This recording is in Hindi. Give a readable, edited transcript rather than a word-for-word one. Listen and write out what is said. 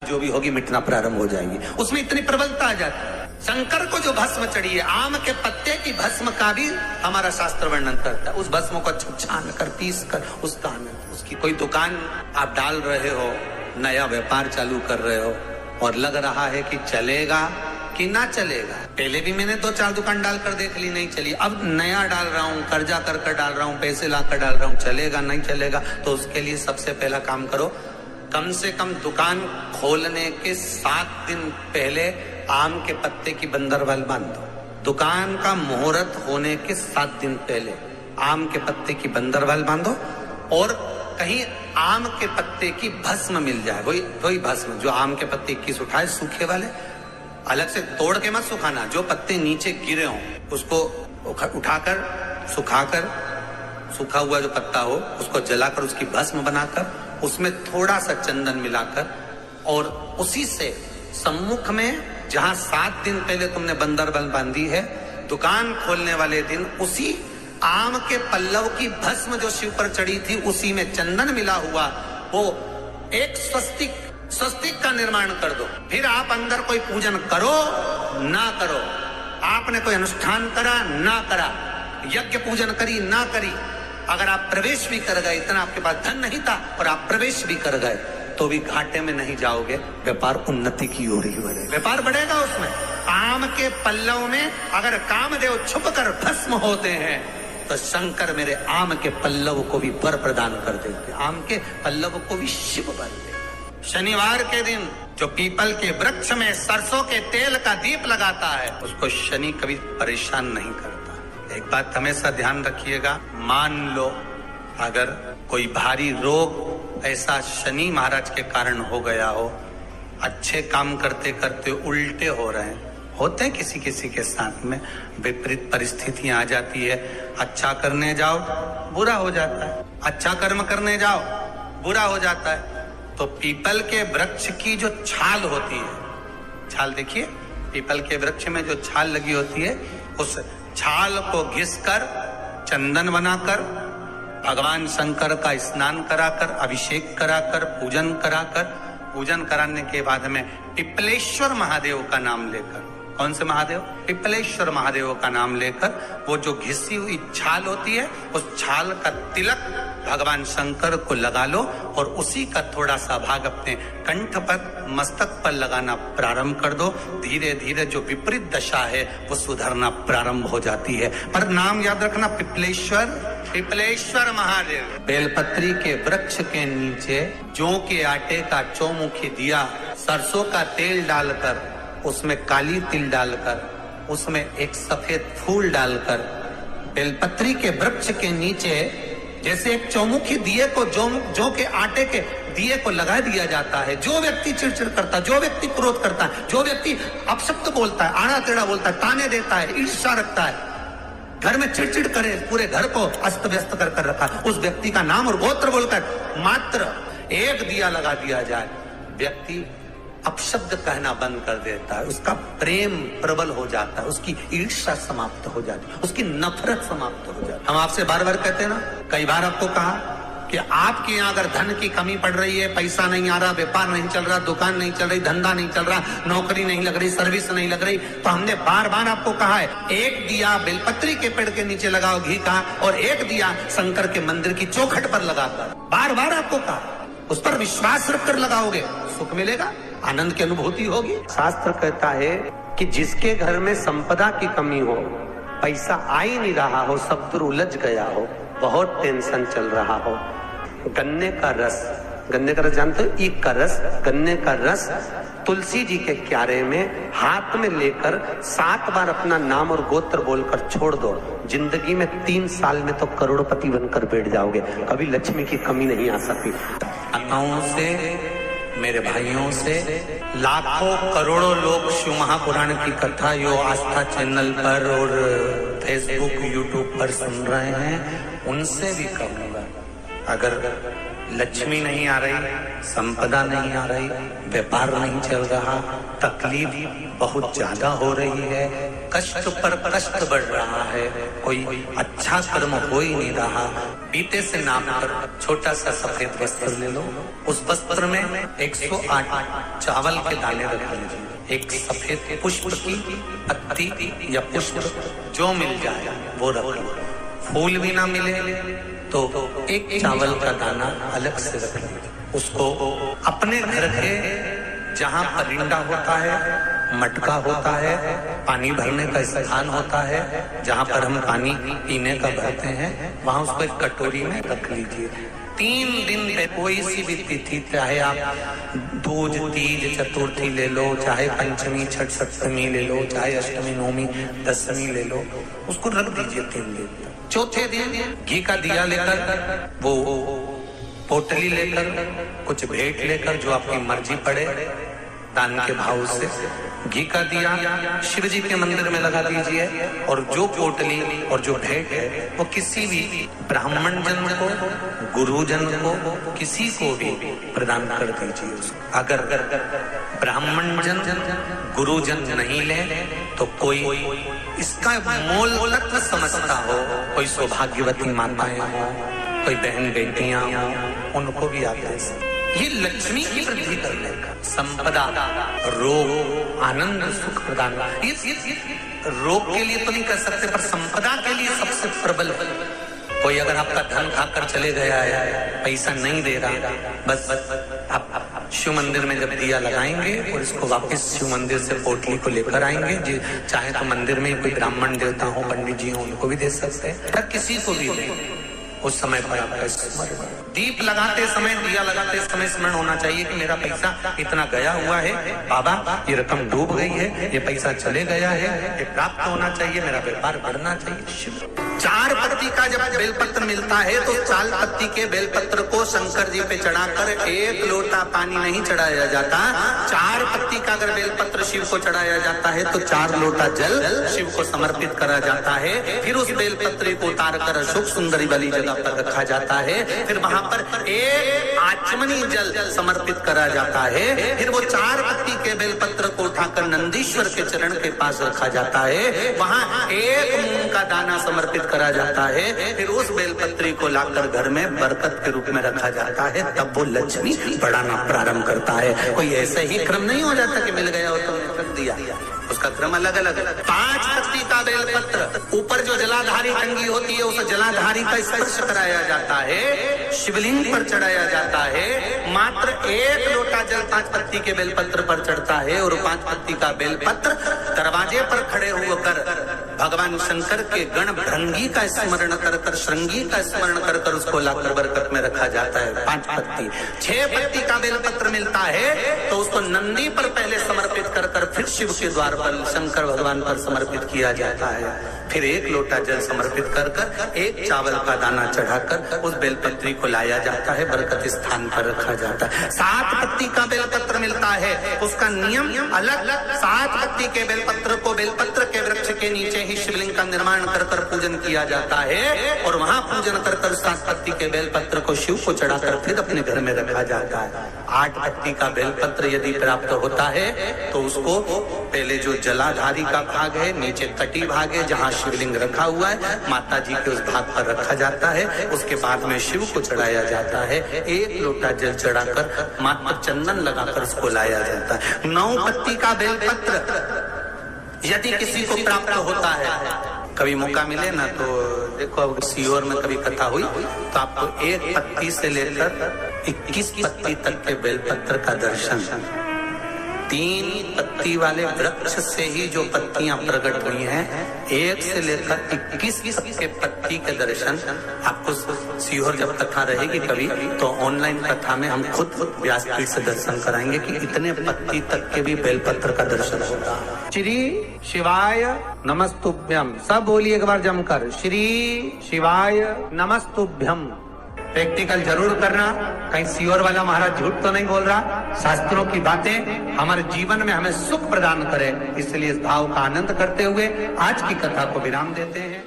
जो भी होगी मिटना प्रारंभ हो जाएंगी। उसमें इतनी प्रबलता आ जाती है। शंकर को जो भस्म चढ़ी है, आम के पत्ते की भस्म का भी हमारा शास्त्र वर्णन करता है। उस भस्म को छान कर पीस कर उसका आनंद, उसकी कोई दुकान आप डाल रहे हो, नया व्यापार चालू कर रहे हो और लग रहा है कि चलेगा कि ना चलेगा। पहले भी मैंने 2-4 दुकान डालकर देख ली, नहीं चली। अब नया डाल रहा हूँ, कर्जा कर डाल रहा हूँ, पैसे लाकर डाल रहा हूँ, चलेगा नहीं चलेगा। तो उसके लिए सबसे पहला काम करो, कम से कम दुकान खोलने के 7 दिन पहले आम के पत्ते की बंदरवाल बांध दो। दुकान का मुहूर्त होने के 7 दिन पहले आम के पत्ते की बंदरवाल बांधो और कहीं आम के पत्ते की भस्म मिल जाए, वही भस्म जो आम के पत्ते 21 उठाए सूखे वाले, अलग से तोड़ के मत सुखाना, जो पत्ते नीचे गिरे हों उसको उठाकर सुखाकर, सूखा हुआ जो पत्ता हो उसको जलाकर उसकी भस्म बनाकर उसमें थोड़ा सा चंदन मिलाकर और उसी से सम्मुख में जहां 7 दिन पहले तुमने बंदरवाल बांधी है, दुकान खोलने वाले दिन उसी आम के पल्लव की भस्म जो शिव पर चढ़ी थी उसी में चंदन मिला हुआ वो एक स्वस्तिक का निर्माण कर दो। फिर आप अंदर कोई पूजन करो ना करो, आपने कोई अनुष्ठान करा ना करा, यज्ञ पूजन करी ना करी, अगर आप प्रवेश भी कर गए, इतना आपके पास धन नहीं था और आप प्रवेश भी कर गए तो भी घाटे में नहीं जाओगे, व्यापार उन्नति की ओर ही बढ़ेगा, व्यापार बढ़ेगा। उसमें आम के पल्लव में अगर कामदेव छुप कर भस्म होते हैं तो शंकर मेरे आम के पल्लव को भी वर प्रदान कर देते, आम के पल्लव को भी शिव वर देते। शनिवार के दिन जो पीपल के वृक्ष में सरसों के तेल का दीप लगाता है उसको शनि कभी परेशान नहीं करता। एक बात हमेशा ध्यान रखिएगा, मान लो अगर कोई भारी रोग ऐसा शनि महाराज के कारण हो गया हो, अच्छे काम करते करते उल्टे हो रहे हैं, होते हैं किसी किसी के साथ में, विपरीत परिस्थितियां आ जाती है, अच्छा करने जाओ बुरा हो जाता है, अच्छा कर्म करने जाओ बुरा हो जाता है। तो पीपल के वृक्ष की जो छाल होती है, छाल देखिए, पीपल के वृक्ष में जो छाल लगी होती है, उस छाल को घिसकर चंदन बनाकर भगवान शंकर का स्नान कराकर, अभिषेक कराकर, पूजन कराने के बाद में पिपलेश्वर महादेव का नाम लेकर, कौन से महादेव? पिपलेश्वर महादेव का नाम लेकर वो जो घिसी हुई छाल होती है उस छाल का तिलक भगवान शंकर को लगा लो और उसी का थोड़ा सा भाग अपने कंठ पर, मस्तक पर लगाना प्रारंभ कर दो। धीरे धीरे जो विपरीत दशा है वो सुधरना प्रारंभ हो जाती है। पर नाम याद रखना, पिपलेश्वर महादेव। बेलपत्री के वृक्ष के नीचे जौ के आटे का चौमुखी दिया, सरसों का तेल डालकर, उसमें काली तिल डालकर, उसमें एक सफेद फूल डालकर, बेलपत्री के वृक्ष के नीचे जैसे एक चौमुखी दिए को जौ के आटे के दिए को लगा दिया जाता है। जो व्यक्ति चिड़चिड़ करता है, जो व्यक्ति क्रोध करता है, जो व्यक्ति अपशब्द बोलता है, आड़ा टेढ़ा बोलता है, ताने देता है, ईर्ष्या रखता है, घर में चिड़चिड़ करे, पूरे घर को अस्त व्यस्त कर रखा है, उस व्यक्ति का नाम और गोत्र बोलकर मात्र एक दिया लगा दिया जाए, व्यक्ति अपशब्द कहना बंद कर देता है, उसका प्रेम प्रबल हो जाता है, उसकी ईर्ष्या समाप्त हो जाती है, उसकी नफरत समाप्त हो जाती है। हम आपसे बार बार कहते हैं ना, कई बार आपको कहा कि आपके यहाँ अगर धन की कमी पड़ रही है, पैसा नहीं आ रहा, व्यापार नहीं चल रहा, दुकान नहीं चल रही, धंधा नहीं चल रहा, नौकरी नहीं लग रही, सर्विस नहीं लग रही, तो हमने बार बार आपको कहा है, एक दिया बेलपत्री के पेड़ के नीचे लगाओ घी का और एक दिया शंकर के मंदिर की चौखट पर लगाकर, बार बार आपको कहा, उस पर विश्वास रखकर लगाओगे, सुख मिलेगा, आनंद की अनुभूति होगी। शास्त्र कहता है कि जिसके घर में संपदा की कमी हो, पैसा आ ही नहीं रहा हो, सब दूर उलझ गया हो, बहुत टेंशन चल रहा हो, गन्ने का रस जानते हो, ईख का रस, गन्ने का रस तुलसी जी के क्यारे में हाथ में लेकर 7 बार अपना नाम और गोत्र बोलकर छोड़ दो, जिंदगी में 3 साल में तो करोड़पति बनकर बैठ जाओगे, कभी लक्ष्मी की कमी नहीं आ सकती। माताओं से, मेरे भाइयों से, लाखों करोड़ों लोग शिव महापुराण की कथा यो आस्था चैनल पर और फेसबुक, यूट्यूब पर सुन रहे हैं, उनसे भी कहूंगा, अगर लक्ष्मी नहीं आ रही, संपदा नहीं आ रही, व्यापार नहीं चल रहा, तकलीफ बहुत ज्यादा हो रही है, कष्ट पर कष्ट बढ़ रहा है, कोई अच्छा कर्म हो ही नहीं रहा, बीते से नाप कर छोटा सा सफेद वस्त्र ले लो, उस वस्त्र में 108 चावल के दाने रख लीजिए, एक सफेद पुष्प की पत्ती या पुष्प जो मिल जाए वो रख लो, फूल भी ना मिले तो एक चावल का दाना अलग से रख लीजिए, उसको अपने घर के जहाँ परिंदा होता है, मटका होता है, पानी भरने का स्थान होता है, जहाँ पर हम पानी पीने का भरते हैं, वहां उसको एक कटोरी में रख लीजिए। 3 दिन पे कोई सी भी तिथि, चाहे आप दूज, तीज, चतुर्थी ले लो, चाहे पंचमी, छठ, सप्तमी ले लो, चाहे अष्टमी, नवमी, दशमी ले लो, उसको रख दीजिए 3 दिन। चौथे दिन घी का दिया लेकर, वो पोटली लेकर, कुछ भेंट लेकर, जो आपकी मर्जी पड़े दान के भाव से, घी का दिया शिव जी के मंदिर में लगा दीजिए, और जो पोटली और जो भेंट है वो किसी भी ब्राह्मण जन को, गुरुजन को, किसी को भी प्रदान कर दीजिए। अगर ब्राह्मण जन, गुरुजन नहीं ले तो कोई इसका मोल तत्व समझता हो, कोई सौभाग्यवती माताएं हो, कोई बहन बेटियां हो, उनको भी आप दे सकते। ये लक्ष्मी की वृद्धि करने का, संपदा, रोग, आनंद, सुख प्रदान, रोग के लिए तो नहीं कर सकते पर संपदा के लिए सबसे प्रबल। कोई अगर आपका धन खाकर चले गया है, पैसा नहीं दे रहा, बस आप शिव मंदिर में जब दिया लगाएंगे और इसको वापस शिव मंदिर से पोटली को लेकर आएंगे, चाहे तो मंदिर में कोई ब्राह्मण देवता हो, पंडित जी हो, उनको भी दे सकते हैं, या किसी को भी दें। उस समय पर आपका स्मरण, दीप लगाते समय, दिया लगाते समय स्मरण होना चाहिए कि मेरा पैसा इतना गया हुआ है, बाबा ये रकम डूब गई है, ये पैसा चले गया है, ये प्राप्त होना चाहिए, मेरा व्यापार बढ़ना चाहिए। 4 पत्ती का जब बेलपत्र मिलता है तो 4 पत्ती के बेलपत्र को शंकर जी पे चढ़ाकर 1 लोटा पानी नहीं चढ़ाया जाता। 4 पत्ती का अगर बेलपत्र शिव को चढ़ाया जाता है तो 4 लोटा जल शिव को समर्पित करा जाता है। फिर उस बेलपत्र को उतार कर अशोक सुंदरी वाली जगह पर रखा जाता है। फिर वहां पर 1 आचमनी जल समर्पित करा जाता है। फिर वो 4 पत्ती के बेलपत्र को उठाकर नंदीश्वर के चरण के पास रखा जाता है। वहां 1 मूंग का दाना समर्पित करा जाता है। फिर उस बेलपत्री को लाकर घर में बरकत के रूप में रखा जाता है। तब वो लक्ष्मी बढ़ाना प्रारंभ करता है। कोई ऐसा ही क्रम नहीं हो जाता कि मिल गया और तुमने रख दिया, उसका क्रम अलग अलग। 5 पत्ती का बेलपत्र, ऊपर जो जलाधारी टंगी होती है उस जलाधारी का स्पर्श कराया जाता है, शिवलिंग पर चढ़ाया जाता है। मात्र 1 लोटा जल 5 पत्ती के बेलपत्र पर चढ़ता है और 5 पत्ती का बेलपत्र दरवाजे पर खड़े होकर भगवान शंकर के गण भृंगी का स्मरण कर श्रृंगी का स्मरण कर उसको लाकर बरकत में रखा जाता है। 5 पत्ती। 6 पत्ती का बेलपत्र मिलता है तो उसको नंदी पर पहले समर्पित कर फिर शिव के द्वार पर शंकर भगवान पर समर्पित किया जाता है। फिर 1 लोटा जल समर्पित कर 1 चावल का दाना चढ़ाकर उस बेलपत्री को लाया जाता है, बरकत स्थान पर रखा जाता है। 7 पत्ती का बेलपत्र मिलता है, उसका नियम अलग। 7 पत्ती के बेलपत्र को बेलपत्र के वृक्ष के नीचे ही शिवलिंग का निर्माण कर पूजन किया जाता है और वहां पूजन कर 7 पत्ती के बेलपत्र को शिव को चढ़ाकर फिर अपने घर में रखा जाता है। 8 पत्ती का बेलपत्र यदि प्राप्त होता है तो उसको पहले जो जलाधारी का भाग है, नीचे तटी भाग है जहाँ शिवलिंग रखा हुआ है, माता जी के उस भाग पर रखा जाता है। उसके बाद में शिव को चढ़ाया जाता है। 1 लोटा जल चढ़ाकर मात्र चंदन लगाकर उसको लाया जाता है। 9 पत्ती का बेलपत्र यदि किसी को प्राप्त होता है, कभी मौका मिले ना तो देखो, अब सीहोर में कभी कथा हुई तो आपको 1 पत्ती से लेकर 21 पत्ती तक के बेलपत्र का दर्शन, 3 पत्ती वाले वृक्ष से ही जो पत्तियां प्रकट हुई हैं, 1 से लेकर 21 तक के पत्ती के दर्शन आपको सीहोर जब कथा रहेगी कभी तो ऑनलाइन कथा में हम खुद व्यासपीठ से दर्शन कराएंगे कि इतने पत्ती तक के भी बेलपत्र का दर्शन होगा। श्री शिवाय नमस्तुभ्यम, सब बोलिए एक बार जमकर, श्री शिवाय नमस्तुभ्यम। प्रैक्टिकल जरूर करना, कहीं सीहोर वाला महाराज झूठ तो नहीं बोल रहा। शास्त्रों की बातें हमारे जीवन में हमें सुख प्रदान करे, इसलिए इस भाव का आनंद करते हुए आज की कथा को विराम देते हैं।